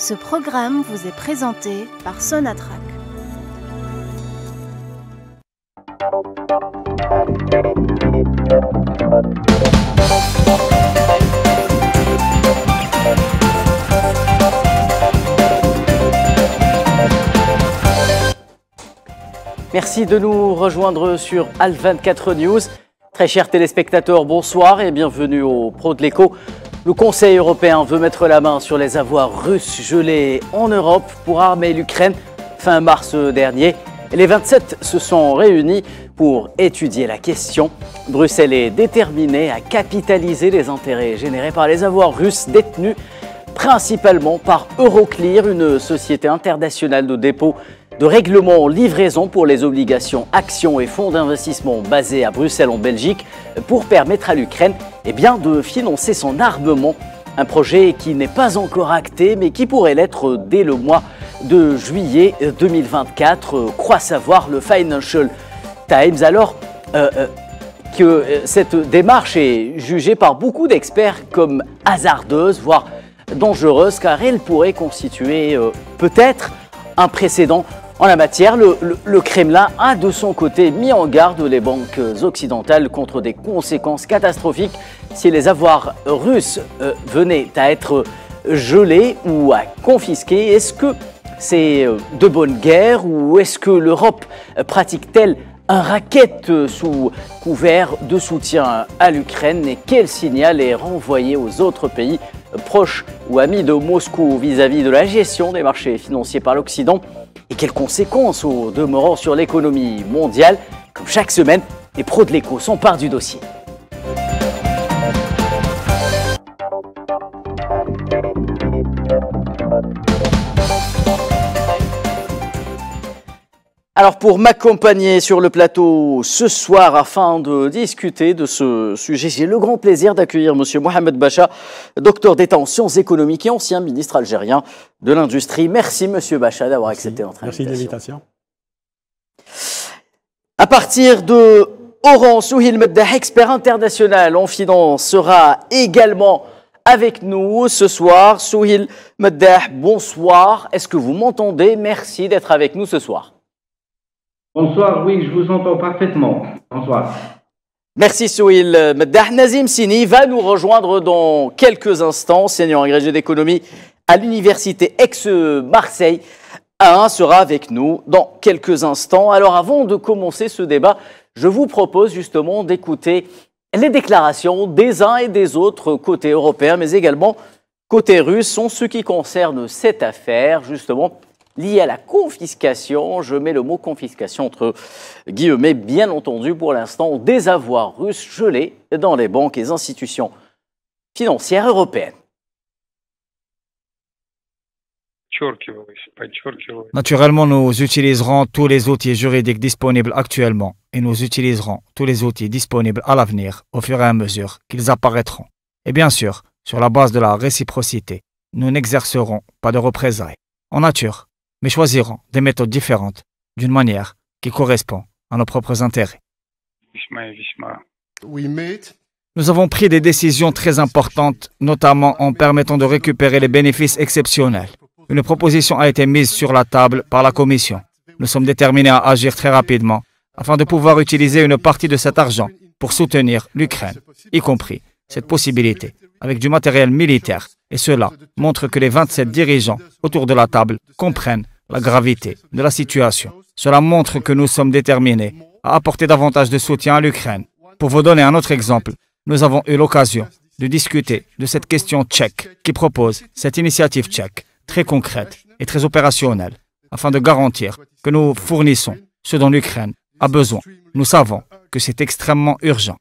Ce programme vous est présenté par Sonatrach. Merci de nous rejoindre sur Al24 News. Très chers téléspectateurs, bonsoir et bienvenue au Pro de l'Écho. Le Conseil européen veut mettre la main sur les avoirs russes gelés en Europe pour armer l'Ukraine fin mars dernier. Les 27 se sont réunis pour étudier la question. Bruxelles est déterminée à capitaliser les intérêts générés par les avoirs russes détenus principalement par Euroclear, une société internationale de dépôt de règlement livraison pour les obligations, actions et fonds d'investissement basés à Bruxelles en Belgique pour permettre à l'Ukraine de financer son armement. Un projet qui n'est pas encore acté mais qui pourrait l'être dès le mois de juillet 2024, croit savoir le Financial Times. Alors que cette démarche est jugée par beaucoup d'experts comme hasardeuse, voire dangereuse, car elle pourrait constituer peut-être un précédent en la matière. Le Kremlin a de son côté mis en garde les banques occidentales contre des conséquences catastrophiques si les avoirs russes venaient à être gelés ou à confisqués. Est-ce que c'est de bonne guerre ou est-ce que l'Europe pratique-t-elle un racket sous couvert de soutien à l'Ukraine, et quel signal est renvoyé aux autres pays proches ou amis de Moscou vis-à-vis de la gestion des marchés financiers par l'Occident, et quelles conséquences au demeurant sur l'économie mondiale? Comme chaque semaine, les pros de l'écho s'emparent du dossier. Alors pour m'accompagner sur le plateau ce soir afin de discuter de ce sujet, j'ai le grand plaisir d'accueillir M. Mohamed Bacha, docteur d'État en sciences économiques et ancien ministre algérien de l'Industrie. Merci M. Bacha d'avoir accepté notre invitation. Merci de l'invitation. À partir de Oran, Souhil Meddah, expert international en finance, sera également avec nous ce soir. Souhil Meddah, bonsoir. Est-ce que vous m'entendez? Merci d'être avec nous ce soir. Bonsoir, oui, je vous entends parfaitement. Bonsoir. Merci Souhil Meddah. Nazim Sini va nous rejoindre dans quelques instants, enseignant agrégé d'économie à l'université Aix-Marseille 1, sera avec nous dans quelques instants. Alors avant de commencer ce débat, je vous propose justement d'écouter les déclarations des uns et des autres côté européen, mais également côté russe, en ce qui concerne cette affaire justement lié à la confiscation, je mets le mot confiscation entre guillemets, bien entendu pour l'instant, des avoirs russes gelés dans les banques et institutions financières européennes. Naturellement, nous utiliserons tous les outils juridiques disponibles actuellement et nous utiliserons tous les outils disponibles à l'avenir au fur et à mesure qu'ils apparaîtront. Et bien sûr, sur la base de la réciprocité, nous n'exercerons pas de représailles en nature, mais choisirons des méthodes différentes d'une manière qui correspond à nos propres intérêts. Nous avons pris des décisions très importantes, notamment en permettant de récupérer les bénéfices exceptionnels. Une proposition a été mise sur la table par la Commission. Nous sommes déterminés à agir très rapidement afin de pouvoir utiliser une partie de cet argent pour soutenir l'Ukraine, y compris cette possibilité avec du matériel militaire. Et cela montre que les 27 dirigeants autour de la table comprennent la gravité de la situation. Cela montre que nous sommes déterminés à apporter davantage de soutien à l'Ukraine. Pour vous donner un autre exemple, nous avons eu l'occasion de discuter de cette question tchèque qui propose cette initiative tchèque très concrète et très opérationnelle afin de garantir que nous fournissons ce dont l'Ukraine a besoin. Nous savons que c'est extrêmement urgent.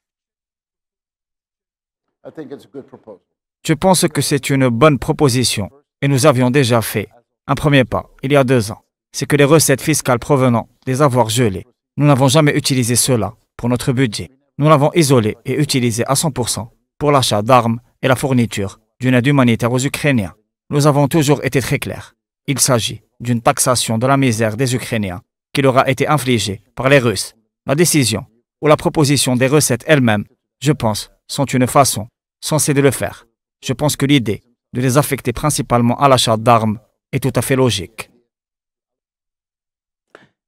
Je pense que c'est une bonne proposition et nous avions déjà fait un premier pas il y a 2 ans. C'est que les recettes fiscales provenant des avoirs gelés, nous n'avons jamais utilisé cela pour notre budget. Nous l'avons isolé et utilisé à 100% pour l'achat d'armes et la fourniture d'une aide humanitaire aux Ukrainiens. Nous avons toujours été très clairs. Il s'agit d'une taxation de la misère des Ukrainiens qui leur a été infligée par les Russes. La décision ou la proposition des recettes elles-mêmes, je pense, sont une façon sensée de le faire. Je pense que l'idée de les affecter principalement à l'achat d'armes est tout à fait logique.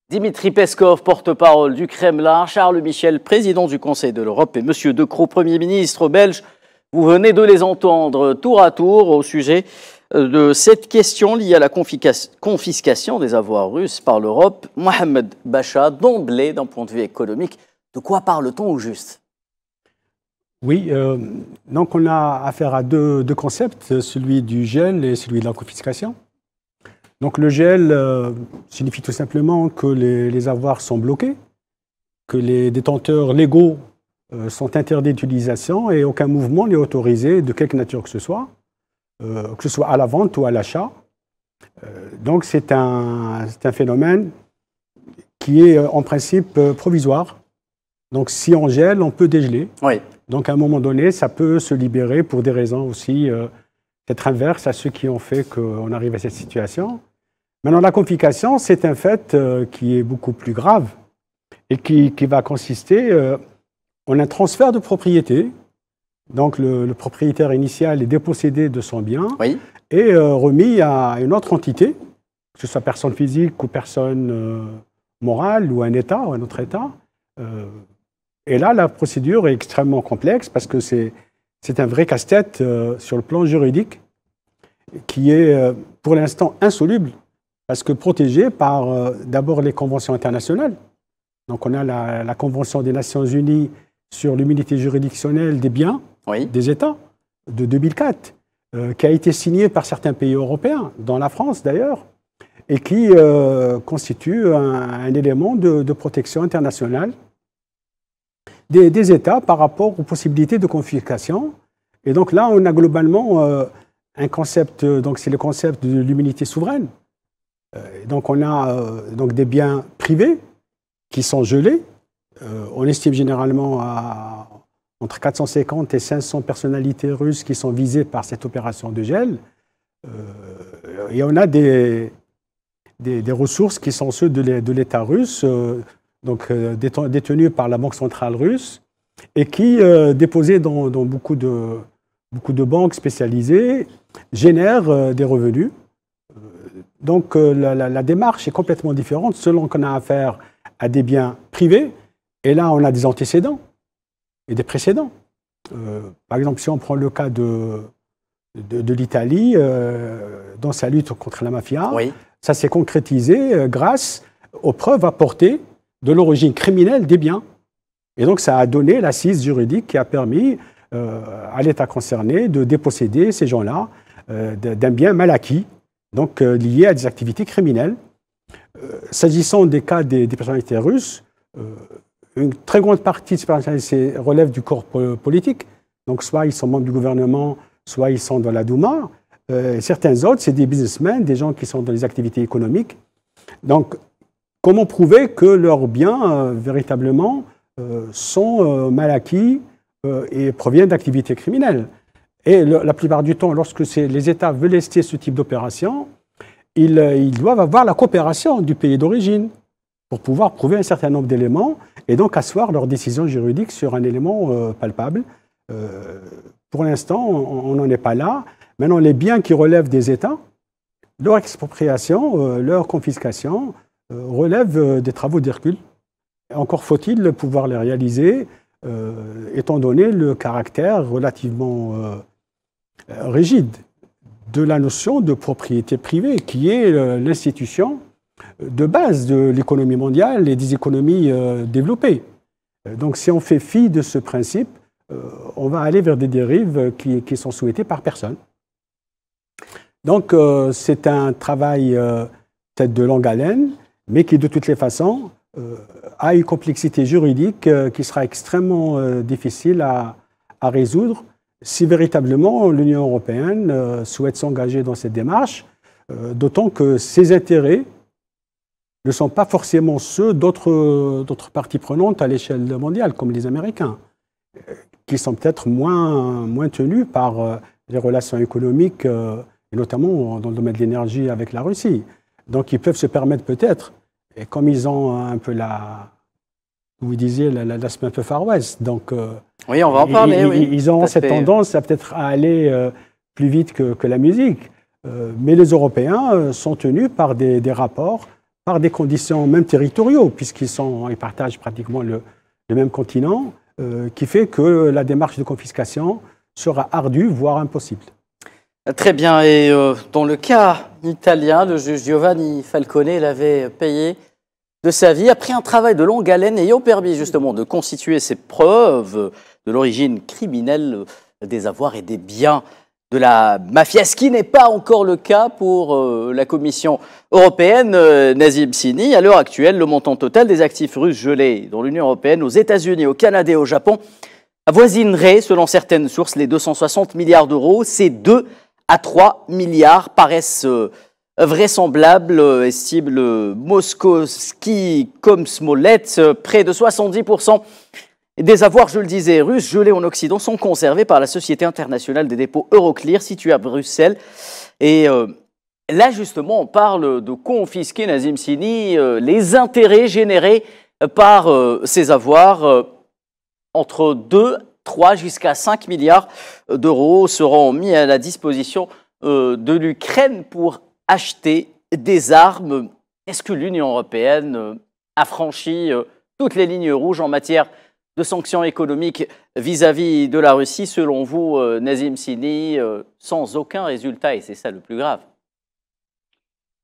Dimitri Peskov, porte-parole du Kremlin, Charles Michel, président du Conseil de l'Europe, et M. De Croo, Premier ministre belge. Vous venez de les entendre tour à tour au sujet de cette question liée à la confiscation des avoirs russes par l'Europe. Mohamed Bacha, d'emblée, d'un point de vue économique, de quoi parle-t-on au juste? Oui, donc on a affaire à deux concepts, celui du gel et celui de la confiscation. Donc le gel signifie tout simplement que les avoirs sont bloqués, que les détenteurs légaux sont interdits d'utilisation et aucun mouvement n'est autorisé de quelque nature que ce soit à la vente ou à l'achat. Donc c'est un phénomène qui est en principe provisoire. Donc si on gèle, on peut dégeler. Oui. Donc à un moment donné, ça peut se libérer pour des raisons aussi peut-être inverses à ceux qui ont fait qu'on arrive à cette situation. Maintenant, la confiscation, c'est un fait qui est beaucoup plus grave et qui va consister en un transfert de propriété. Donc le propriétaire initial est dépossédé de son bien et remis à une autre entité, que ce soit personne physique ou personne morale ou un État ou un autre État. Et là, la procédure est extrêmement complexe parce que c'est un vrai casse-tête sur le plan juridique qui est pour l'instant insoluble parce que protégé par d'abord les conventions internationales. Donc on a la Convention des Nations Unies sur l'immunité juridictionnelle des biens des États de 2004 qui a été signée par certains pays européens, dont la France d'ailleurs, et qui constitue un élément de protection internationale des États par rapport aux possibilités de confiscation. Et donc là, on a globalement un concept, donc c'est le concept de l'immunité souveraine. Donc on a donc des biens privés qui sont gelés. On estime généralement entre 450 et 500 personnalités russes qui sont visées par cette opération de gel. Et on a des ressources qui sont ceux de l'État russe, donc détenus par la Banque centrale russe, et qui, déposés dans beaucoup de banques spécialisées, génèrent des revenus. Donc la démarche est complètement différente selon qu'on a affaire à des biens privés, et là on a des antécédents et des précédents. Par exemple, si on prend le cas de l'Italie, dans sa lutte contre la mafia, ça s'est concrétisé grâce aux preuves apportées de l'origine criminelle des biens. Et donc ça a donné l'assise juridique qui a permis à l'État concerné de déposséder ces gens-là d'un bien mal acquis, donc lié à des activités criminelles. S'agissant des cas des personnalités russes, une très grande partie de ces personnalités relève du corps politique. Donc soit ils sont membres du gouvernement, soit ils sont dans la Douma. Certains autres, c'est des businessmen, des gens qui sont dans les activités économiques. Donc, comment prouver que leurs biens, véritablement, sont mal acquis et proviennent d'activités criminelles? Et la plupart du temps, lorsque les États veulent lester ce type d'opération, ils doivent avoir la coopération du pays d'origine pour pouvoir prouver un certain nombre d'éléments et donc asseoir leur décision juridique sur un élément palpable. Pour l'instant, on n'en est pas là. Maintenant, les biens qui relèvent des États, leur expropriation, leur confiscation, relèvent des travaux d'Hercule. Encore faut-il pouvoir les réaliser, étant donné le caractère relativement rigide de la notion de propriété privée, qui est l'institution de base de l'économie mondiale et des économies développées. Donc si on fait fi de ce principe, on va aller vers des dérives qui sont souhaitées par personne. Donc c'est un travail peut-être de longue haleine, mais qui de toutes les façons a une complexité juridique qui sera extrêmement difficile à résoudre si véritablement l'Union européenne souhaite s'engager dans cette démarche, d'autant que ses intérêts ne sont pas forcément ceux d'autres parties prenantes à l'échelle mondiale, comme les Américains, qui sont peut-être moins tenus par les relations économiques, et notamment dans le domaine de l'énergie avec la Russie. Donc ils peuvent se permettre peut-être, et comme ils ont un peu vous disiez, l'aspect un peu Far West, donc oui, on va en parler. Ils ont cette tendance à peut-être aller plus vite que la musique. Mais les Européens sont tenus par des rapports, par des conditions même territoriaux, puisqu'ils partagent pratiquement le même continent, qui fait que la démarche de confiscation sera ardue, voire impossible. Très bien. Et dans le cas italien, le juge Giovanni Falcone l'avait payé de sa vie après un travail de longue haleine ayant permis justement de constituer ces preuves de l'origine criminelle des avoirs et des biens de la mafia, ce qui n'est pas encore le cas pour la Commission européenne. Nazim Sini, à l'heure actuelle, le montant total des actifs russes gelés dans l'Union européenne, aux États-Unis, au Canada et au Japon avoisinerait, selon certaines sources, les 260 milliards d'euros. Ces 2 à 3 milliards paraissent vraisemblables, estime le Moskowski comme Smollett. Près de 70% des avoirs, je le disais, russes gelés en Occident sont conservés par la Société internationale des dépôts Euroclear, située à Bruxelles. Et là, justement, on parle de confisquer, Nazim Sini, les intérêts générés par ces avoirs. Entre 2, 3 jusqu'à 5 milliards d'euros seront mis à la disposition de l'Ukraine pour acheter des armes. Est-ce que l'Union européenne a franchi toutes les lignes rouges en matière de sanctions économiques vis-à-vis de la Russie, selon vous, Nazim Sini, sans aucun résultat, et c'est ça le plus grave?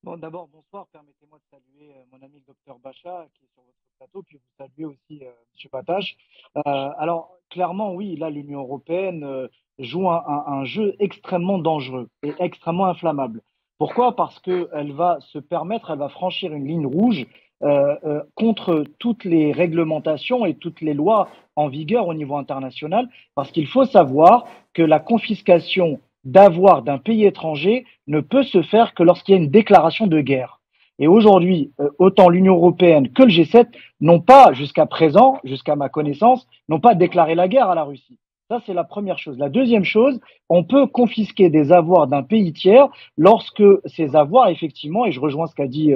Bon, d'abord, bonsoir. Permettez-moi de saluer mon ami le Dr Bacha, qui est sur votre plateau, puis vous saluer aussi M. Batache. Alors, clairement, oui, là, l'Union européenne joue un jeu extrêmement dangereux et extrêmement inflammable. Pourquoi? Parce qu'elle va se permettre, elle va franchir une ligne rouge contre toutes les réglementations et toutes les lois en vigueur au niveau international, parce qu'il faut savoir que la confiscation d'avoirs d'un pays étranger ne peut se faire que lorsqu'il y a une déclaration de guerre. Et aujourd'hui, autant l'Union européenne que le G7 n'ont pas, jusqu'à présent, jusqu'à ma connaissance, n'ont pas déclaré la guerre à la Russie. Ça, c'est la première chose. La deuxième chose, on peut confisquer des avoirs d'un pays tiers lorsque ces avoirs, effectivement, et je rejoins ce qu'a dit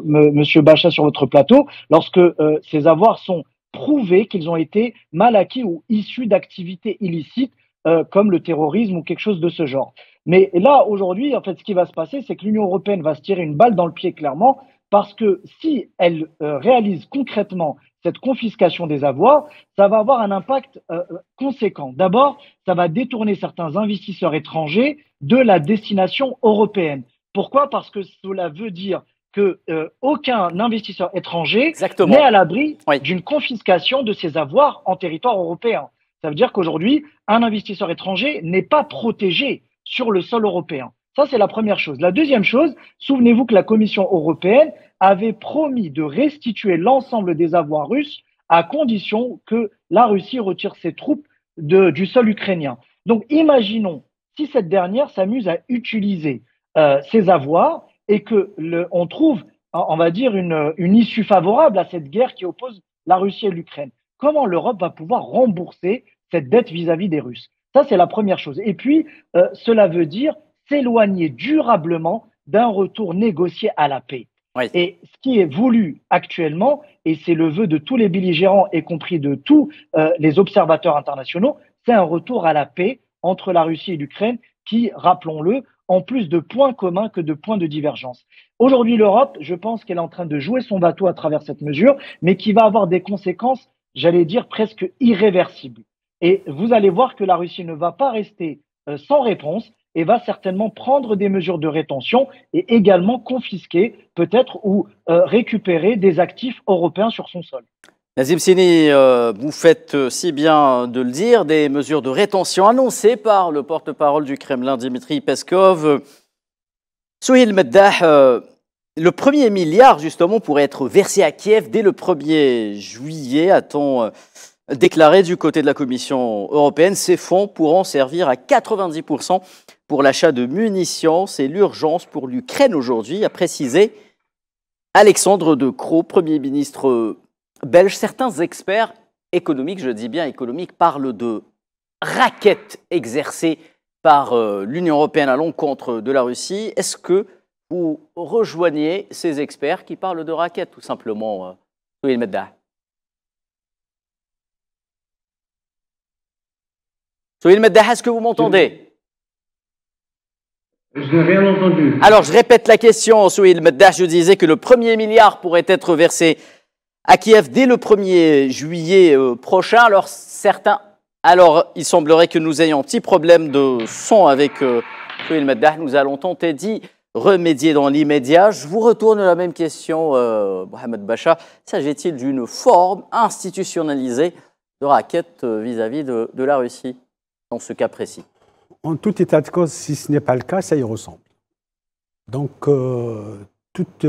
Monsieur Bacha sur votre plateau, lorsque ces avoirs sont prouvés qu'ils ont été mal acquis ou issus d'activités illicites comme le terrorisme ou quelque chose de ce genre. Mais là, aujourd'hui, en fait, ce qui va se passer, c'est que l'Union européenne va se tirer une balle dans le pied, clairement, parce que si elle réalise concrètement cette confiscation des avoirs, ça va avoir un impact conséquent. D'abord, ça va détourner certains investisseurs étrangers de la destination européenne. Pourquoi? Parce que cela veut dire que aucun investisseur étranger n'est à l'abri d'une confiscation de ses avoirs en territoire européen. Ça veut dire qu'aujourd'hui, un investisseur étranger n'est pas protégé sur le sol européen. Ça, c'est la première chose. La deuxième chose, souvenez-vous que la Commission européenne avait promis de restituer l'ensemble des avoirs russes à condition que la Russie retire ses troupes du sol ukrainien. Donc, imaginons si cette dernière s'amuse à utiliser ces avoirs et que on trouve, on va dire, une issue favorable à cette guerre qui oppose la Russie et l'Ukraine. Comment l'Europe va pouvoir rembourser cette dette vis-à-vis des Russes? Ça, c'est la première chose. Et puis, cela veut dire s'éloigner durablement d'un retour négocié à la paix. Oui. Et ce qui est voulu actuellement, et c'est le vœu de tous les belligérants, y compris de tous les observateurs internationaux, c'est un retour à la paix entre la Russie et l'Ukraine qui, rappelons-le, ont plus de points communs que de points de divergence. Aujourd'hui, l'Europe, je pense qu'elle est en train de jouer son bateau à travers cette mesure, mais qui va avoir des conséquences, j'allais dire, presque irréversibles. Et vous allez voir que la Russie ne va pas rester sans réponse et va certainement prendre des mesures de rétention et également confisquer peut-être ou récupérer des actifs européens sur son sol. Nazim Sini, vous faites si bien de le dire, des mesures de rétention annoncées par le porte-parole du Kremlin, Dmitri Peskov. Souheil Meddah, le premier milliard, justement, pourrait être versé à Kiev dès le 1er juillet, a-t-on déclaré du côté de la Commission européenne. Ces fonds pourront servir à 90% pour l'achat de munitions. C'est l'urgence pour l'Ukraine aujourd'hui, a précisé Alexandre De Croo, Premier ministre belge. Certains experts économiques, je dis bien économiques, parlent de raquettes exercées par l'Union européenne à l'encontre de la Russie. Est-ce que vous rejoignez ces experts qui parlent de raquettes, tout simplement, Souheil Meddah? Souheil Meddah, est-ce que vous m'entendez? Je n'ai rien entendu. Alors, je répète la question, Souil Meddah. Je disais que le premier milliard pourrait être versé à Kiev dès le 1er juillet prochain. Alors, il semblerait que nous ayons un petit problème de son avec Souil Meddah. Nous allons tenter d'y remédier dans l'immédiat. Je vous retourne la même question, Mohamed Bacha. S'agit-il d'une forme institutionnalisée de raquette vis-à-vis de la Russie, dans ce cas précis? En tout état de cause, si ce n'est pas le cas, ça y ressemble. Donc, toute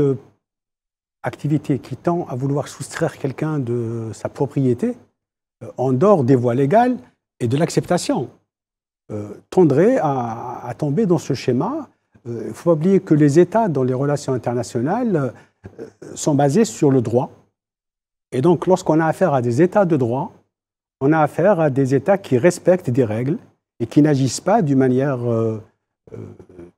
activité qui tend à vouloir soustraire quelqu'un de sa propriété, en dehors des voies légales et de l'acceptation, tendrait à tomber dans ce schéma. Il ne faut pas oublier que les États, dans les relations internationales, sont basés sur le droit. Et donc, lorsqu'on a affaire à des États de droit, on a affaire à des États qui respectent des règles et qui n'agissent pas d'une manière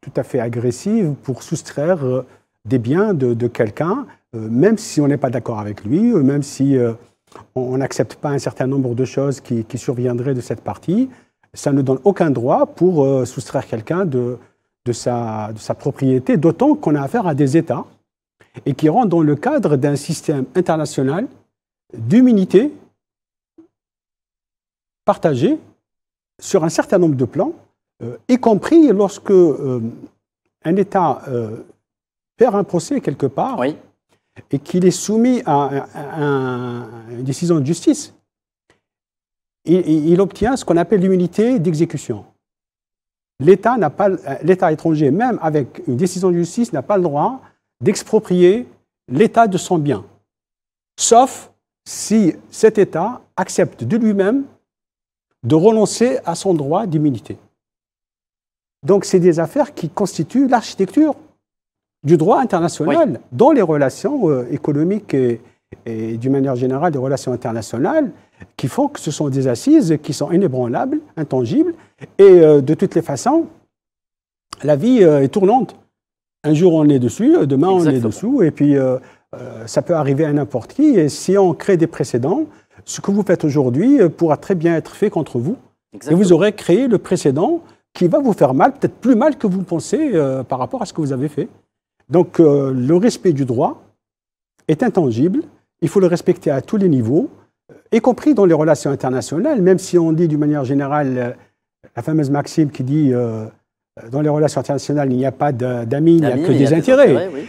tout à fait agressive pour soustraire des biens de quelqu'un, même si on n'est pas d'accord avec lui, même si on n'accepte pas un certain nombre de choses qui surviendraient de cette partie. Ça ne donne aucun droit pour soustraire quelqu'un de sa propriété, d'autant qu'on a affaire à des États et qui rentrent dans le cadre d'un système international d'immunité partagée sur un certain nombre de plans, y compris lorsque un État perd un procès quelque part, oui, et qu'il est soumis à une décision de justice, il obtient ce qu'on appelle l'immunité d'exécution. L'État étranger, même avec une décision de justice, n'a pas le droit d'exproprier l'État de son bien, sauf si cet État accepte de lui-même de renoncer à son droit d'immunité. Donc, c'est des affaires qui constituent l'architecture du droit international, oui, dans les relations économiques et d'une manière générale des relations internationales, qui font que ce sont des assises qui sont inébranlables, intangibles, et de toutes les façons, la vie est tournante. Un jour on est dessus, demain on est dessous, et puis ça peut arriver à n'importe qui, et si on crée des précédents, ce que vous faites aujourd'hui pourra très bien être fait contre vous. Exactement. Et vous aurez créé le précédent qui va vous faire mal, peut-être plus mal que vous pensez par rapport à ce que vous avez fait. Donc le respect du droit est intangible, il faut le respecter à tous les niveaux, y compris dans les relations internationales, même si on dit d'une manière générale la fameuse maxime qui dit dans les relations internationales il n'y a pas d'amis, il n'y a que des intérêts. Oui.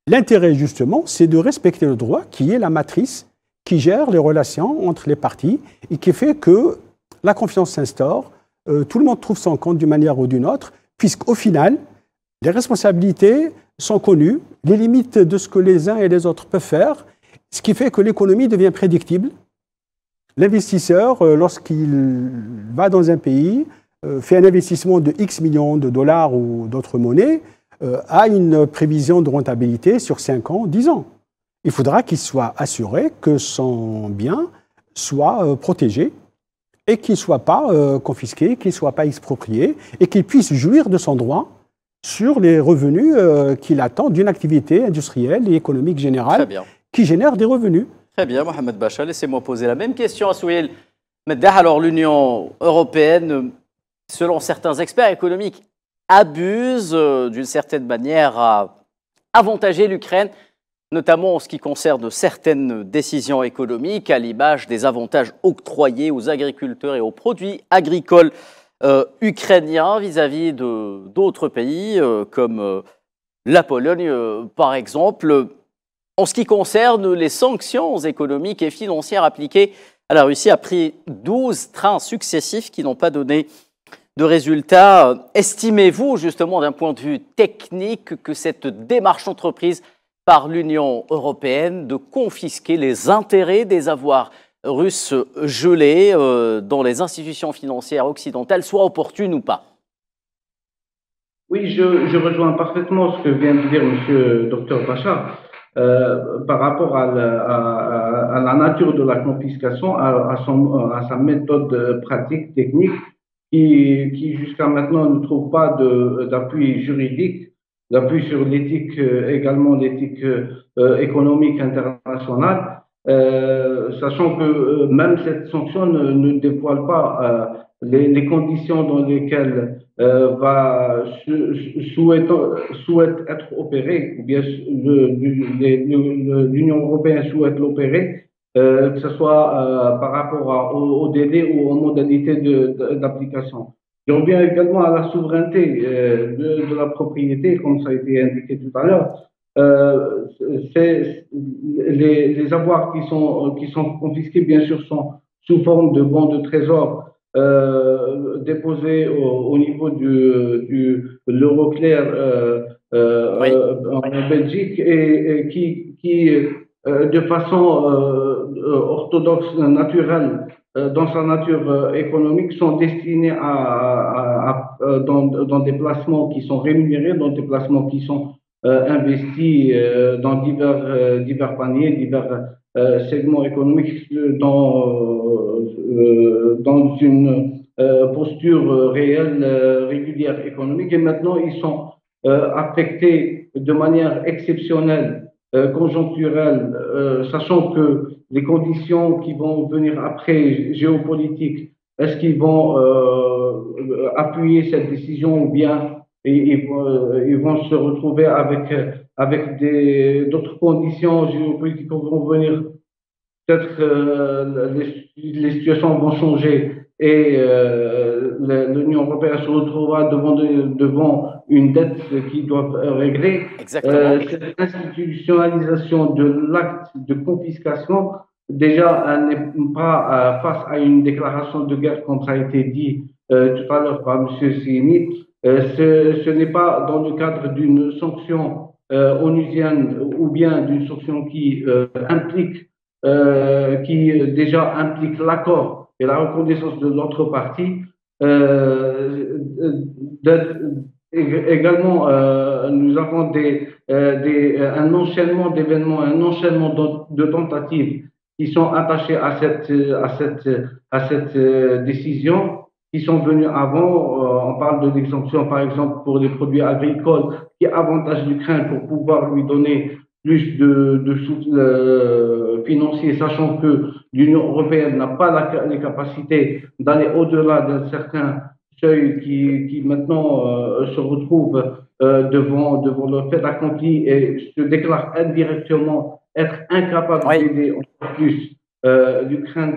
L'intérêt justement, c'est de respecter le droit qui est la matrice qui gère les relations entre les parties et qui fait que la confiance s'instaure, tout le monde trouve son compte d'une manière ou d'une autre, puisqu'au final, les responsabilités sont connues, les limites de ce que les uns et les autres peuvent faire, ce qui fait que l'économie devient prédictible. L'investisseur, lorsqu'il va dans un pays, fait un investissement de X millions de dollars ou d'autres monnaies, a une prévision de rentabilité sur 5 ans, 10 ans. Il faudra qu'il soit assuré que son bien soit protégé et qu'il ne soit pas confisqué, qu'il ne soit pas exproprié et qu'il puisse jouir de son droit sur les revenus qu'il attend d'une activité industrielle et économique générale qui génère des revenus. Très bien, Mohamed Bacha, laissez-moi poser la même question à Souil Meddah. Alors l'Union européenne, selon certains experts économiques, abuse d'une certaine manière à avantager l'Ukraine, notamment en ce qui concerne certaines décisions économiques, à l'image des avantages octroyés aux agriculteurs et aux produits agricoles ukrainiens vis-à-vis d'autres pays, comme la Pologne, par exemple. En ce qui concerne les sanctions économiques et financières appliquées à la Russie, a pris 12 trains successifs qui n'ont pas donné de résultats. Estimez-vous, justement, d'un point de vue technique, que cette démarche entreprise par l'Union européenne de confisquer les intérêts des avoirs russes gelés dans les institutions financières occidentales soit opportune ou pas? Oui, je rejoins parfaitement ce que vient de dire M. Dr Bacha par rapport à la nature de la confiscation, à sa méthode pratique, technique, qui jusqu'à maintenant ne trouve pas d'appui juridique, d'appui sur l'éthique, également l'éthique économique internationale, sachant que même cette sanction ne dévoile pas les conditions dans lesquelles souhaite être opéré, ou bien l'Union européenne souhaite l'opérer, que ce soit par rapport au délai ou aux modalités d'application. Je reviens également à la souveraineté de la propriété, comme ça a été indiqué tout à l'heure. Les avoirs qui sont confisqués, bien sûr, sont sous forme de bons de trésor déposés au niveau de l'Euroclear en Belgique et qui de façon orthodoxe, naturelle, dans sa nature économique, sont destinés dans des placements qui sont rémunérés, dans des placements qui sont investis dans divers paniers, divers segments économiques, dans une posture réelle, régulière économique. Et maintenant, ils sont affectés de manière exceptionnelle, conjoncturelle, sachant que les conditions qui vont venir après géopolitiques, est-ce qu'ils vont appuyer cette décision ou bien ils vont se retrouver avec d'autres conditions géopolitiques qui vont venir. Peut-être les situations vont changer et l'Union européenne se retrouvera devant une dette qu'ils doivent régler. Exactement. Cette institutionnalisation de l'acte de confiscation, déjà, elle n'est pas face à une déclaration de guerre, comme ça a été dit tout à l'heure par M. Sini. Ce n'est pas dans le cadre d'une sanction onusienne ou bien d'une sanction qui déjà implique l'accord et la reconnaissance de l'autre partie. Également, nous avons un enchaînement d'événements, un enchaînement de tentatives qui sont attachées à cette décision, qui sont venus avant. On parle de l'exemption, par exemple, pour les produits agricoles, qui avantage l'Ukraine pour pouvoir lui donner plus de soutien financier, sachant que l'Union européenne n'a pas les capacités d'aller au-delà d'un certain seuil qui maintenant se retrouve devant le fait accompli et se déclare indirectement être incapable d'aider encore plus l'Ukraine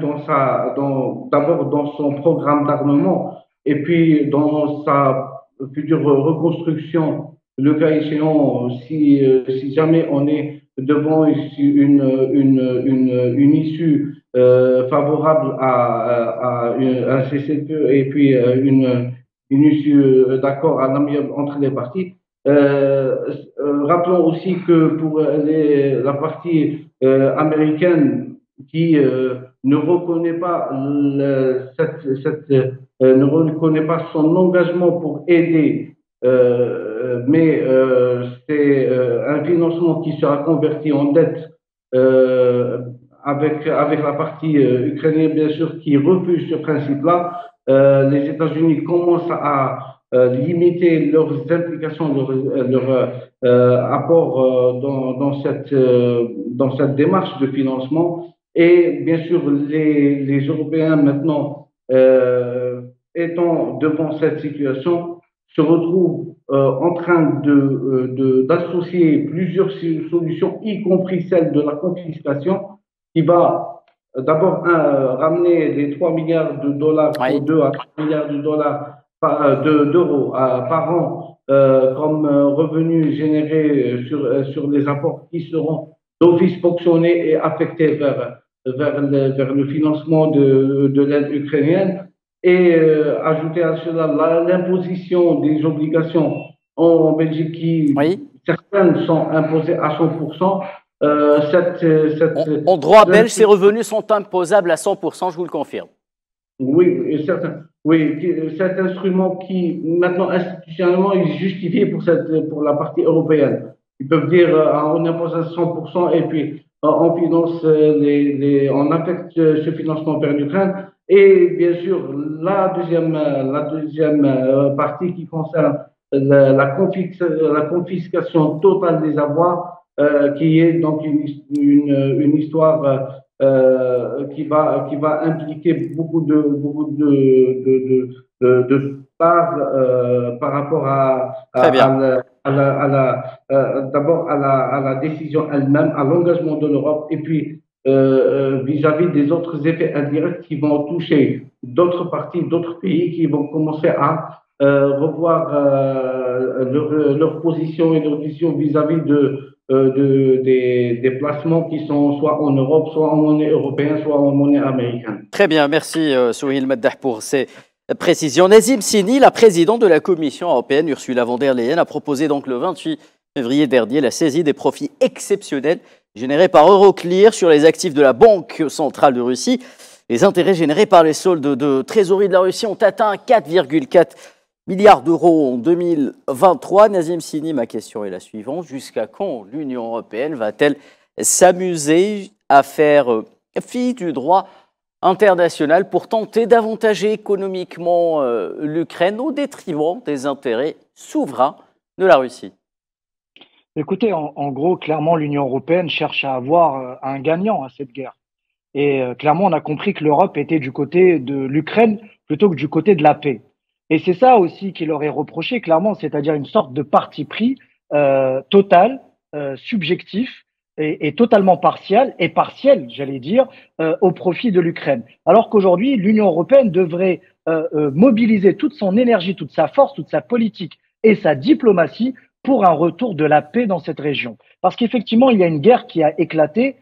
d'abord dans son programme d'armement et puis dans sa future reconstruction, le cas échéant, si jamais on est devant une issue favorable à un cessez-le-feu et puis une issue d'accord à l'amiable entre les parties. Rappelons aussi que pour la partie américaine qui ne reconnaît pas ne reconnaît pas son engagement pour aider, mais c'est un financement qui sera converti en dette avec la partie ukrainienne, bien sûr, qui refuse ce principe-là. Les États-Unis commencent à limiter leurs implications, leur apport dans cette démarche de financement. Et bien sûr, les Européens maintenant, étant devant cette situation, se retrouvent en train d'associer plusieurs solutions, y compris celle de la confiscation, qui va d'abord ramener les 3 milliards de dollars, ou 2 à 3 milliards de dollars d'euros par an comme revenus générés sur les apports qui seront d'office ponctionnés et affectés vers le financement de l'aide ukrainienne. Et ajouter à cela l'imposition des obligations en Belgique qui, certaines sont imposées à 100%. En droit belge, ces revenus sont imposables à 100%, je vous le confirme. Oui, cet instrument qui, maintenant, institutionnellement, est justifié pour la partie européenne. Ils peuvent dire on impose à 100% et puis on finance on affecte ce financement vers l'Ukraine. Et bien sûr, la deuxième partie qui concerne la confiscation totale des avoirs, qui est donc une histoire qui va impliquer beaucoup de parts par rapport Très bien. d'abord à la décision elle-même, à l'engagement de l'Europe, et puis vis-à-vis des autres effets indirects qui vont toucher d'autres parties, d'autres pays qui vont commencer à revoir leur position et leur vision vis-à-vis des placements qui sont soit en Europe, soit en monnaie européenne, soit en monnaie américaine. Très bien, merci Souheil Maddah pour ces précisions. Nazim Sini, la présidente de la Commission européenne, Ursula von der Leyen, a proposé donc le 28 février dernier la saisie des profits exceptionnels générés par Euroclear sur les actifs de la Banque centrale de Russie. Les intérêts générés par les soldes de trésorerie de la Russie ont atteint 4,4 milliards d'euros en 2023. Nazim Sini, ma question est la suivante. Jusqu'à quand l'Union européenne va-t-elle s'amuser à faire fi du droit international pour tenter d'avantager économiquement l'Ukraine au détriment des intérêts souverains de la Russie? Écoutez, en gros, clairement, l'Union européenne cherche à avoir un gagnant à cette guerre. Et clairement, on a compris que l'Europe était du côté de l'Ukraine plutôt que du côté de la paix. Et c'est ça aussi qui leur est reproché, clairement, c'est-à-dire une sorte de parti pris total, subjectif et totalement partiel, j'allais dire, au profit de l'Ukraine. Alors qu'aujourd'hui, l'Union européenne devrait mobiliser toute son énergie, toute sa force, toute sa politique et sa diplomatie pour un retour de la paix dans cette région. Parce qu'effectivement, il y a une guerre qui a éclaté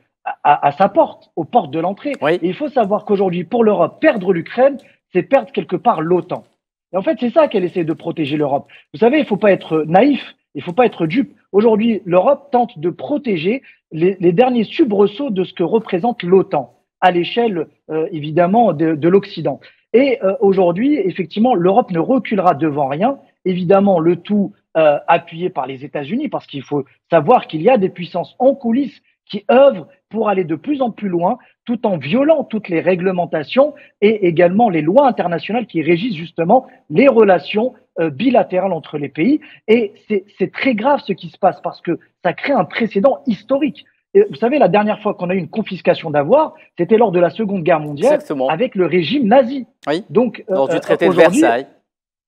à sa porte, aux portes de l'entrée. Oui. Et il faut savoir qu'aujourd'hui, pour l'Europe, perdre l'Ukraine, c'est perdre quelque part l'OTAN. Et en fait, c'est ça qu'elle essaie de protéger l'Europe. Vous savez, il ne faut pas être naïf, il ne faut pas être dupe. Aujourd'hui, l'Europe tente de protéger les derniers soubresauts de ce que représente l'OTAN à l'échelle, évidemment, de l'Occident. Et aujourd'hui, effectivement, l'Europe ne reculera devant rien. Évidemment, le tout appuyé par les États-Unis, parce qu'il faut savoir qu'il y a des puissances en coulisses qui œuvrent pour aller de plus en plus loin, tout en violant toutes les réglementations et également les lois internationales qui régissent justement les relations bilatérales entre les pays. Et c'est très grave ce qui se passe parce que ça crée un précédent historique. Et vous savez, la dernière fois qu'on a eu une confiscation d'avoirs, c'était lors de la Seconde Guerre mondiale. Exactement. Avec le régime nazi. Oui. Donc, lors du traité de Versailles.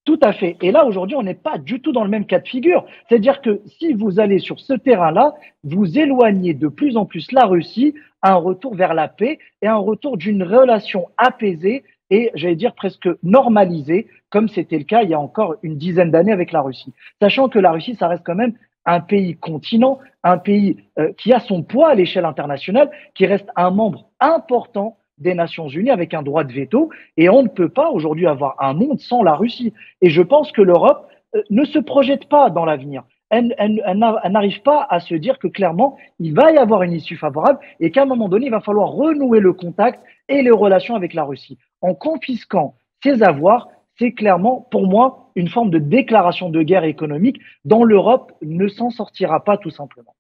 Tout à fait. Et là, aujourd'hui, on n'est pas du tout dans le même cas de figure. C'est-à-dire que si vous allez sur ce terrain-là, vous éloignez de plus en plus la Russie à un retour vers la paix et un retour d'une relation apaisée et, j'allais dire, presque normalisée, comme c'était le cas il y a encore une dizaine d'années avec la Russie. Sachant que la Russie, ça reste quand même un pays continent, un pays qui a son poids à l'échelle internationale, qui reste un membre important des Nations Unies avec un droit de veto, et on ne peut pas aujourd'hui avoir un monde sans la Russie. Et je pense que l'Europe ne se projette pas dans l'avenir. Elle n'arrive pas à se dire que clairement, il va y avoir une issue favorable et qu'à un moment donné, il va falloir renouer le contact et les relations avec la Russie. En confisquant ses avoirs, c'est clairement, pour moi, une forme de déclaration de guerre économique dont l'Europe ne s'en sortira pas tout simplement.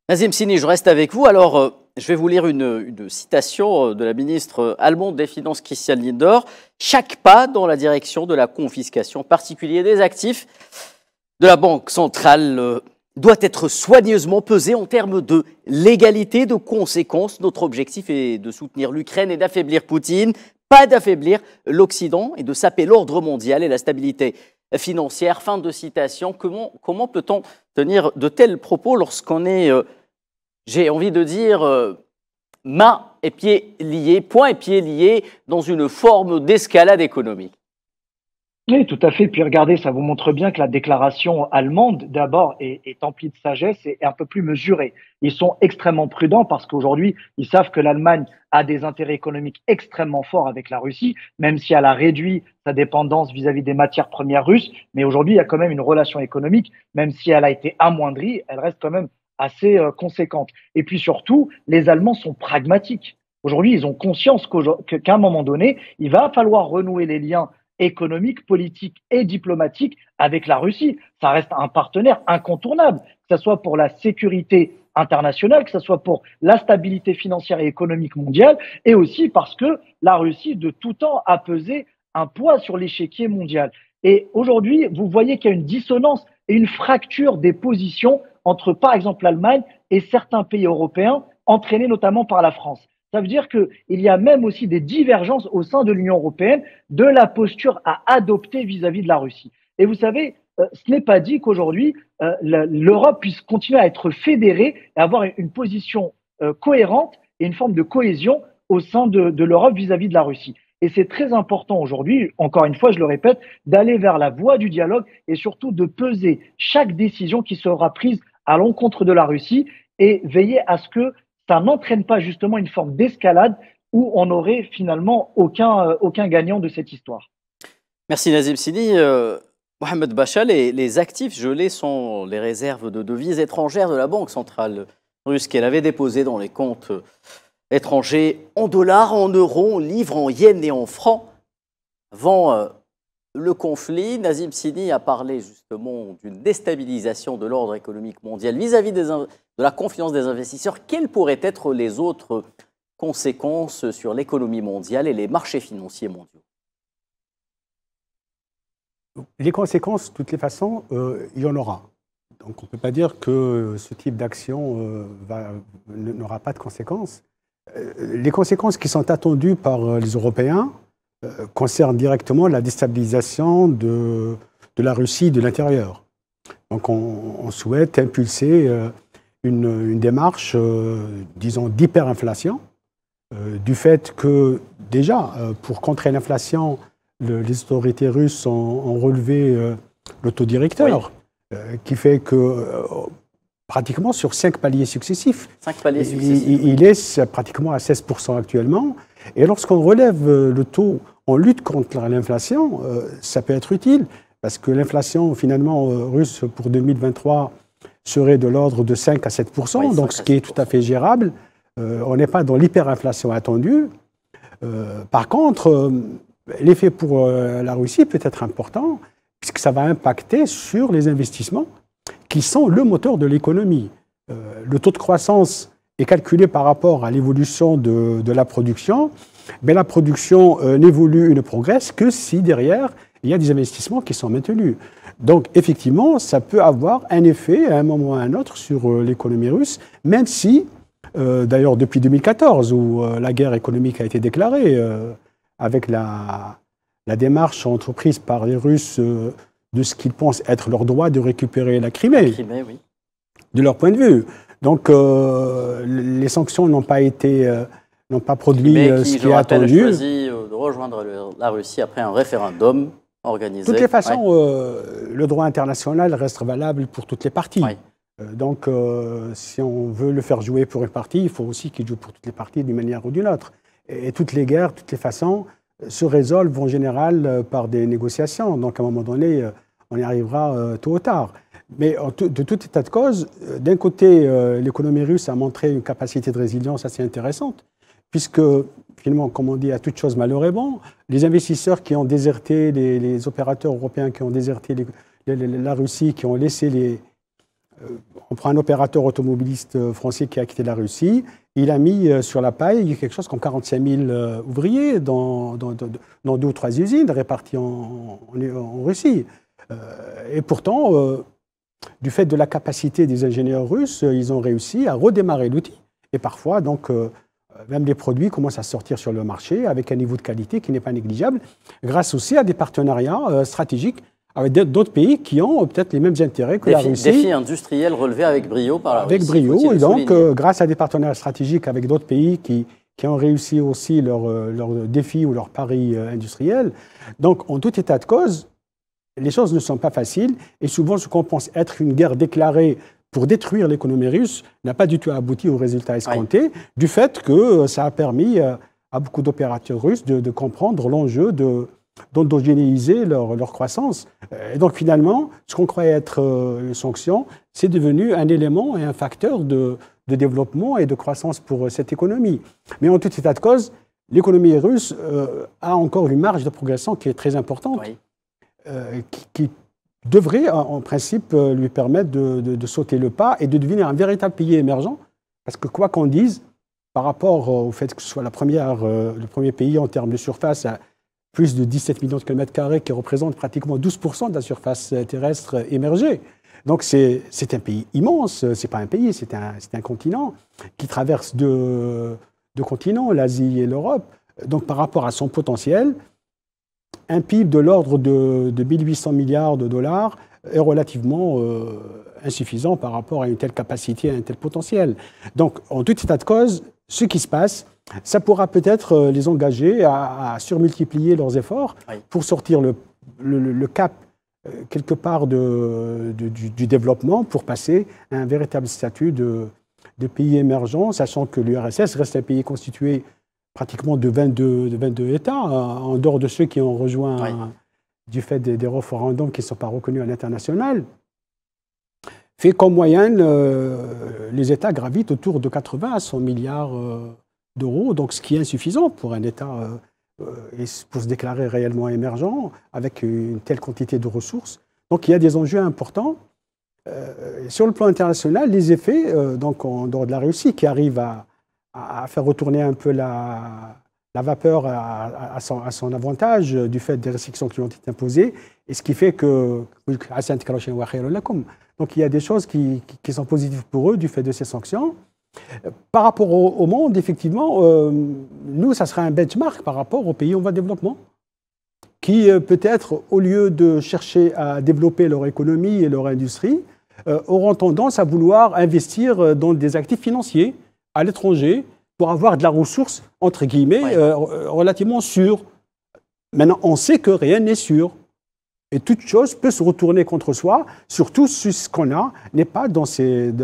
Nazim Sini, je reste avec vous. Alors, je vais vous lire une citation de la ministre allemande des Finances, Christian Lindner. Chaque pas dans la direction de la confiscation, en particulier des actifs de la Banque centrale, doit être soigneusement pesé en termes de légalité, de conséquences. Notre objectif est de soutenir l'Ukraine et d'affaiblir Poutine, pas d'affaiblir l'Occident et de saper l'ordre mondial et la stabilité financière. Fin de citation. Comment peut-on tenir de tels propos lorsqu'on est... j'ai envie de dire, mains et pieds liés, poings et pieds liés dans une forme d'escalade économique. Oui, tout à fait. Puis regardez, ça vous montre bien que la déclaration allemande, d'abord, est emplie de sagesse et un peu plus mesurée. Ils sont extrêmement prudents parce qu'aujourd'hui, ils savent que l'Allemagne a des intérêts économiques extrêmement forts avec la Russie, même si elle a réduit sa dépendance vis-à-vis des matières premières russes. Mais aujourd'hui, il y a quand même une relation économique, même si elle a été amoindrie, elle reste quand même assez conséquente. Et puis surtout, les Allemands sont pragmatiques. Aujourd'hui, ils ont conscience qu'à un moment donné, il va falloir renouer les liens économiques, politiques et diplomatiques avec la Russie. Ça reste un partenaire incontournable, que ce soit pour la sécurité internationale, que ce soit pour la stabilité financière et économique mondiale, et aussi parce que la Russie, de tout temps, a pesé un poids sur l'échiquier mondial. Et aujourd'hui, vous voyez qu'il y a une dissonance et une fracture des positions entre, par exemple, l'Allemagne et certains pays européens, entraînés notamment par la France. Ça veut dire qu'il y a même aussi des divergences au sein de l'Union européenne de la posture à adopter vis-à-vis de la Russie. Et vous savez, ce n'est pas dit qu'aujourd'hui, l'Europe puisse continuer à être fédérée et avoir une position cohérente et une forme de cohésion au sein de l'Europe vis-à-vis de la Russie. Et c'est très important aujourd'hui, encore une fois, je le répète, d'aller vers la voie du dialogue et surtout de peser chaque décision qui sera prise à l'encontre de la Russie et veiller à ce que ça n'entraîne pas justement une forme d'escalade où on n'aurait finalement aucun gagnant de cette histoire. Merci Nazim Sidi. Mohamed Bacha, les actifs gelés sont les réserves de devises étrangères de la Banque centrale russe qu'elle avait déposées dans les comptes étrangers en dollars, en euros, en livres, en yens et en francs. Avant le conflit, Nazim Sidi a parlé justement d'une déstabilisation de l'ordre économique mondial vis-à-vis de la confiance des investisseurs. Quelles pourraient être les autres conséquences sur l'économie mondiale et les marchés financiers mondiaux? Les conséquences, de toutes les façons, il y en aura. Donc on ne peut pas dire que ce type d'action n'aura pas de conséquences. Les conséquences qui sont attendues par les Européens concernent directement la déstabilisation de la Russie de l'intérieur. Donc on souhaite impulser une démarche, disons, d'hyperinflation, du fait que déjà, pour contrer l'inflation, les autorités russes ont relevé le taux directeur, qui fait que pratiquement sur 5 paliers successifs, il est pratiquement à 16% actuellement. Et lorsqu'on relève le taux en lutte contre l'inflation, ça peut être utile, parce que l'inflation finalement russe pour 2023 serait de l'ordre de 5 à 7%, donc ce qui est tout à fait gérable. On n'est pas dans l'hyperinflation attendue. Par contre, l'effet pour la Russie peut être important, puisque ça va impacter sur les investissements qui sont le moteur de l'économie. Le taux de croissance est calculé par rapport à l'évolution de la production, mais la production n'évolue et ne progresse que si derrière, il y a des investissements qui sont maintenus. Donc effectivement, ça peut avoir un effet à un moment ou à un autre sur l'économie russe, même si, d'ailleurs depuis 2014, où la guerre économique a été déclarée, avec la démarche entreprise par les Russes de ce qu'ils pensent être leur droit de récupérer la Crimée, oui, de leur point de vue. Donc les sanctions n'ont pas produit ce qui est attendu. Qui, je rappelle, a choisi de rejoindre la Russie après un référendum organisé. De toutes les façons, le droit international reste valable pour toutes les parties. Oui. Donc si on veut le faire jouer pour une partie, il faut aussi qu'il joue pour toutes les parties d'une manière ou d'une autre. Et toutes les guerres, de toutes les façons, se résolvent en général par des négociations. Donc, à un moment donné, on y arrivera tôt ou tard. Mais de tout état de cause, d'un côté, l'économie russe a montré une capacité de résilience assez intéressante, puisque, finalement, comme on dit, à toute chose malheur est bon, les investisseurs qui ont déserté, les opérateurs européens qui ont déserté la Russie, qui ont laissé on prend un opérateur automobiliste français qui a quitté la Russie, il a mis sur la paille quelque chose comme 45 000 ouvriers dans 2 ou 3 usines réparties en Russie. Et pourtant, du fait de la capacité des ingénieurs russes, ils ont réussi à redémarrer l'outil. Et parfois, donc, même les produits commencent à sortir sur le marché avec un niveau de qualité qui n'est pas négligeable, grâce aussi à des partenariats stratégiques avec d'autres pays qui ont peut-être les mêmes intérêts que la Russie. Défi industriel relevé avec brio par la Russie. Avec brio, et donc grâce à des partenaires stratégiques avec d'autres pays qui ont réussi aussi leurs défis ou leurs paris industriels. Donc, en tout état de cause, les choses ne sont pas faciles, et souvent ce qu'on pense être une guerre déclarée pour détruire l'économie russe n'a pas du tout abouti aux résultats escomptés, du fait que ça a permis à beaucoup d'opérateurs russes de comprendre l'enjeu d'endogénéiser leur croissance. Et donc finalement, ce qu'on croyait être une sanction, c'est devenu un élément et un facteur de développement et de croissance pour cette économie. Mais en tout état de cause, l'économie russe a encore une marge de progression qui est très importante, qui devrait en principe lui permettre de sauter le pas et de devenir un véritable pays émergent, parce que quoi qu'on dise, par rapport au fait que ce soit le premier pays en termes de surface à plus de 17 millions de kilomètres carrés, qui représente pratiquement 12% de la surface terrestre émergée. Donc c'est un pays immense, c'est pas un pays, c'est un continent qui traverse de deux continents, l'Asie et l'Europe. Donc par rapport à son potentiel, un PIB de l'ordre de 1800 milliards de dollars est relativement insuffisant par rapport à une telle capacité, à un tel potentiel. Donc en tout état de cause, ce qui se passe, ça pourra peut-être les engager à surmultiplier leurs efforts pour sortir le cap quelque part du développement pour passer à un véritable statut de pays émergent, sachant que l'URSS reste un pays constitué pratiquement de 22 États, en dehors de ceux qui ont rejoint du fait des référendums qui ne sont pas reconnus à l'international, fait qu'en moyenne, les États gravitent autour de 80 à 100 milliards d'euros, donc ce qui est insuffisant pour un État pour se déclarer réellement émergent avec une telle quantité de ressources. Donc il y a des enjeux importants. Sur le plan international, les effets, donc en dehors de la Russie, qui arrive à faire retourner un peu la vapeur à son avantage du fait des restrictions qui ont été imposées, et ce qui fait que... Donc il y a des choses qui sont positives pour eux du fait de ces sanctions. Par rapport au monde, effectivement, nous, ça sera un benchmark par rapport aux pays en voie de développement, qui peut-être, au lieu de chercher à développer leur économie et leur industrie, auront tendance à vouloir investir dans des actifs financiers à l'étranger pour avoir de la ressource, entre guillemets, relativement sûre. Maintenant, on sait que rien n'est sûr. Et toute chose peut se retourner contre soi, surtout si ce qu'on a n'est pas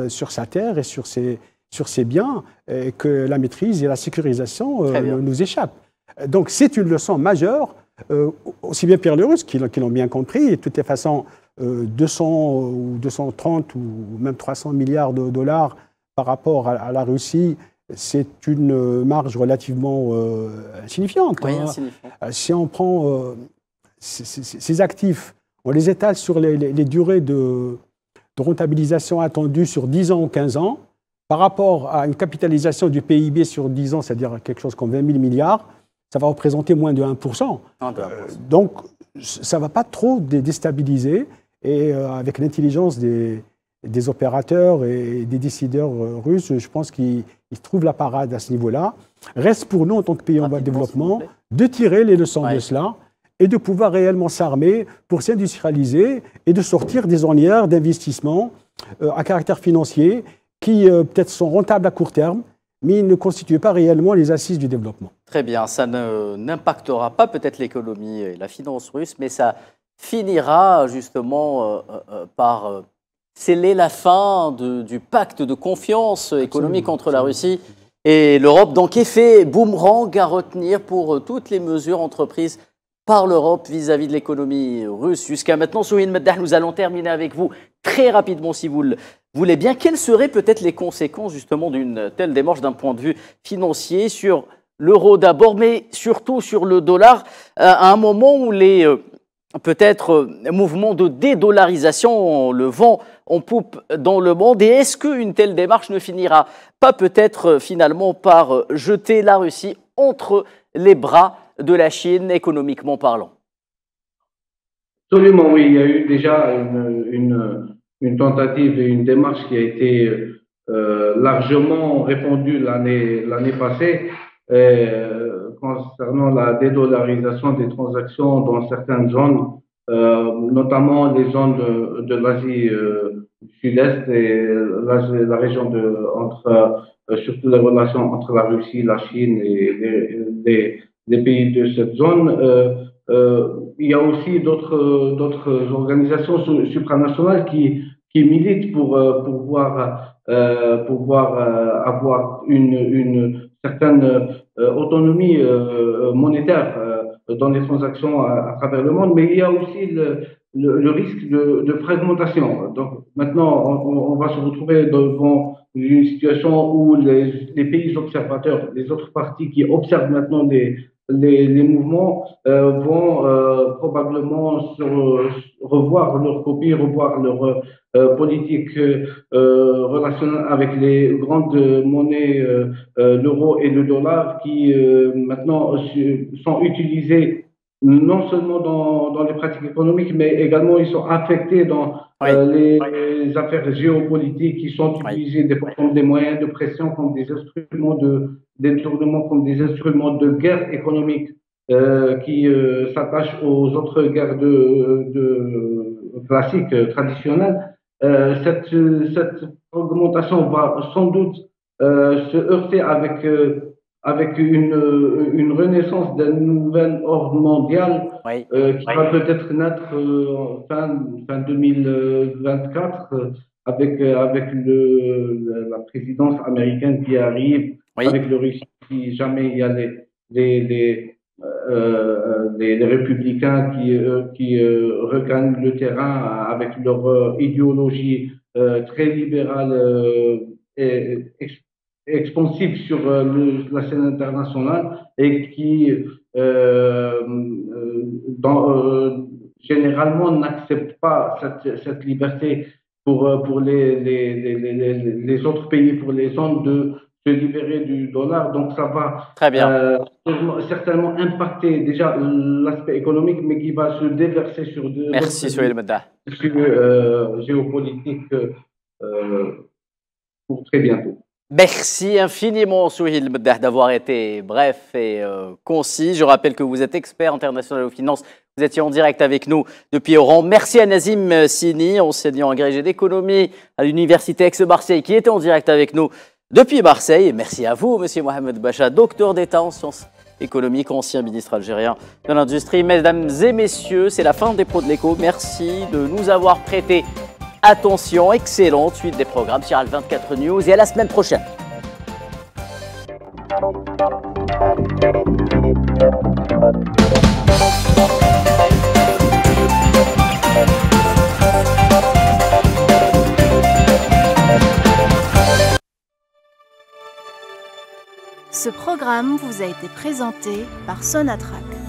sur sa terre et sur ses biens, et que la maîtrise et la sécurisation nous échappent. Donc c'est une leçon majeure, aussi bien pour les Russes qui l'ont bien compris, et de toute façon 200 ou 230 ou même 300 milliards de dollars par rapport à la Russie, c'est une marge relativement insignifiante. Si on prend ces actifs, on les étale sur les durées de rentabilisation attendues sur 10 ans ou 15 ans, par rapport à une capitalisation du PIB sur 10 ans, c'est-à-dire quelque chose comme 20 000 milliards, ça va représenter moins de 1%. Donc, ça ne va pas trop déstabiliser. Et avec l'intelligence des opérateurs et des décideurs russes, je pense qu'ils trouvent la parade à ce niveau-là. Reste pour nous, en tant que pays en voie de développement, de tirer les leçons de cela et de pouvoir réellement s'armer pour s'industrialiser et de sortir des ornières d'investissement à caractère financier qui peut-être sont rentables à court terme, mais ne constituent pas réellement les assises du développement. Très bien, ça n'impactera pas peut-être l'économie et la finance russe, mais ça finira justement par sceller la fin du pacte de confiance économique entre la Russie et l'Europe. Donc effet boomerang à retenir pour toutes les mesures entreprises par l'Europe vis-à-vis de l'économie russe. Jusqu'à maintenant, Souhine Meddah, nous allons terminer avec vous très rapidement si vous le voulez bien. Quelles seraient peut-être les conséquences justement d'une telle démarche d'un point de vue financier sur l'euro d'abord, mais surtout sur le dollar, à un moment où les peut-être mouvements de dédollarisation, le vent en poupe dans le monde, et est-ce qu'une telle démarche ne finira pas peut-être finalement par jeter la Russie entre les bras de la Chine, économiquement parlant? Absolument, oui. Il y a eu déjà une tentative et une démarche qui a été largement répandue l'année passée concernant la dédollarisation des transactions dans certaines zones, notamment les zones de l'Asie du Sud-Est et la région surtout les relations entre la Russie, la Chine et les pays de cette zone. Il y a aussi d'autres organisations supranationales qui militent pour pouvoir avoir une certaine autonomie monétaire dans les transactions à travers le monde, mais il y a aussi le risque de fragmentation. Donc maintenant, on va se retrouver devant une situation où les pays observateurs, les autres parties qui observent maintenant les mouvements vont probablement revoir leur copie, revoir leur politique relationnelle avec les grandes monnaies, l'euro et le dollar, qui maintenant sont utilisées non seulement dans les pratiques économiques, mais également ils sont affectés dans les affaires géopolitiques qui sont utilisées comme des moyens de pression, comme des instruments de détournement, comme des instruments de guerre économique qui s'attachent aux autres guerres classiques, traditionnelles. Cette augmentation va sans doute se heurter avec une renaissance d'un nouvel ordre mondial qui va peut-être naître fin 2024 avec la présidence américaine qui arrive, avec le Russie, si jamais il y a les républicains qui regagnent le terrain avec leur idéologie très libérale et expansive sur la scène internationale et qui généralement n'accepte pas cette liberté pour les autres pays, pour les zones de se libérer du dollar. Donc ça va certainement impacter déjà l'aspect économique, mais qui va se déverser sur géopolitique pour très bientôt. Merci infiniment, Souheil Meddah, d'avoir été bref et concis. Je rappelle que vous êtes expert international aux finances. Vous étiez en direct avec nous depuis Oran. Merci à Nazim Sini, enseignant agrégé d'économie à l'Université Aix-Marseille, qui était en direct avec nous depuis Marseille. Et merci à vous, Monsieur Mohamed Bacha, docteur d'État en sciences économiques, ancien ministre algérien de l'Industrie. Mesdames et messieurs, c'est la fin des Pros de l'Écho. Merci de nous avoir prêté attention. Excellente suite des programmes sur Al24 News et à la semaine prochaine. Ce programme vous a été présenté par Sonatrach.